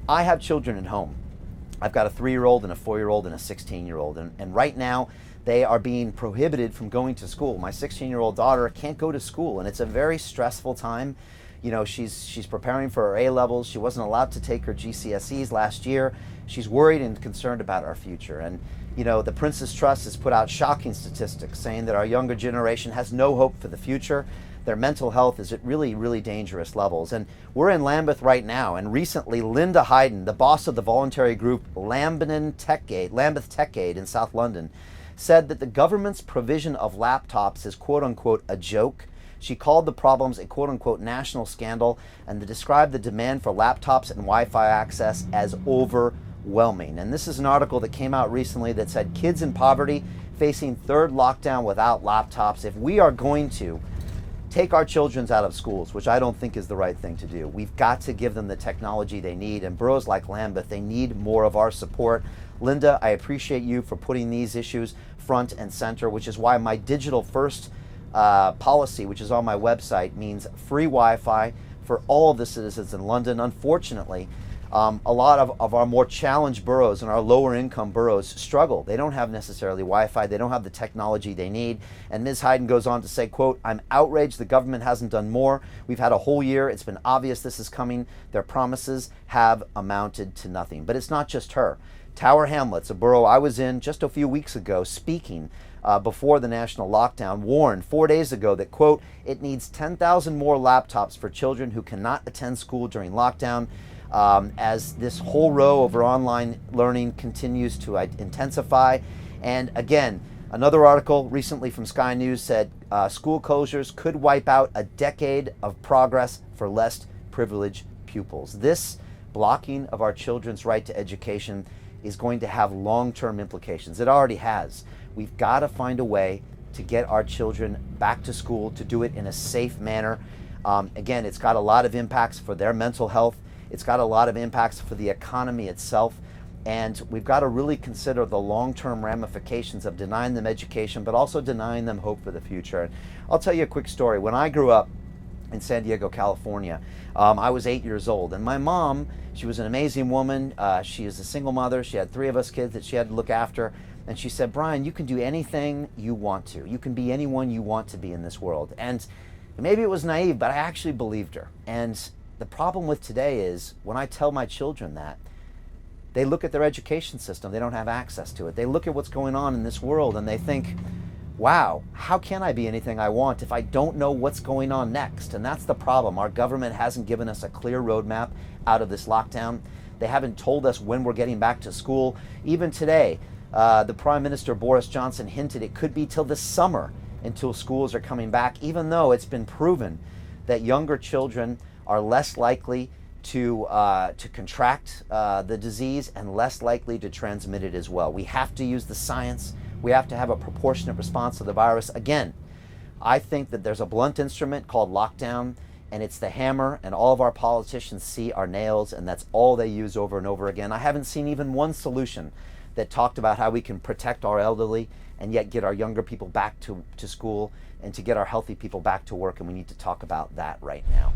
I have children at home. I've got a 3-year-old and a 4-year-old and a 16-year-old. And right now, they are being prohibited from going to school. My 16-year-old daughter can't go to school, and it's a very stressful time. You know, she's preparing for her A-levels. She wasn't allowed to take her GCSEs last year. She's worried and concerned about our future. And, you know, the Prince's Trust has put out shocking statistics saying that our younger generation has no hope for the future. Their mental health is at really, really dangerous levels. And we're in Lambeth right now, and recently Linda Hayden, the boss of the voluntary group Lambeth TechAid in South London, said that the government's provision of laptops is quote-unquote a joke. She called the problems a quote-unquote national scandal and described the demand for laptops and Wi-Fi access as overwhelming. And this is an article that came out recently that said kids in poverty facing third lockdown without laptops. If we are going to take our children out of schools, which I don't think is the right thing to do, we've got to give them the technology they need. And boroughs like Lambeth, they need more of our support. Linda, I appreciate you for putting these issues front and center, which is why my digital first policy, which is on my website, means free Wi-Fi for all of the citizens in London. Unfortunately, a lot of our more challenged boroughs and our lower income boroughs struggle. They don't have necessarily Wi-Fi. They don't have the technology they need. And Ms. Hayden goes on to say, quote, "I'm outraged the government hasn't done more. We've had a whole year. It's been obvious this is coming. Their promises have amounted to nothing." But it's not just her. Tower Hamlets, a borough I was in just a few weeks ago, speaking before the national lockdown, warned 4 days ago that, quote, "it needs 10,000 more laptops for children who cannot attend school during lockdown." As this whole row over online learning continues to intensify. And again, another article recently from Sky News said school closures could wipe out a decade of progress for less privileged pupils. This blocking of our children's right to education is going to have long-term implications. It already has. We've got to find a way to get our children back to school, to do it in a safe manner. Again, it's got a lot of impacts for their mental health. It's got a lot of impacts for the economy itself. And we've got to really consider the long-term ramifications of denying them education, but also denying them hope for the future. And I'll tell you a quick story. When I grew up in San Diego, California, I was 8 years old. And my mom, she was an amazing woman. She is a single mother. She had 3 of us kids that she had to look after. And she said, "Brian, you can do anything you want to. You can be anyone you want to be in this world." And maybe it was naive, but I actually believed her. And the problem with today is when I tell my children that, they look at their education system. They don't have access to it. They look at what's going on in this world and they think, wow, how can I be anything I want if I don't know what's going on next? And that's the problem. Our government hasn't given us a clear roadmap out of this lockdown. They haven't told us when we're getting back to school. Even today, the Prime Minister Boris Johnson hinted it could be till this summer until schools are coming back, even though it's been proven that younger children are less likely to contract the disease and less likely to transmit it as well. We have to use the science. We have to have a proportionate response to the virus. Again, I think that there's a blunt instrument called lockdown, and it's the hammer, and all of our politicians see our nails, and that's all they use over and over again. I haven't seen even one solution that talked about how we can protect our elderly and yet get our younger people back to school and to get our healthy people back to work, and we need to talk about that right now.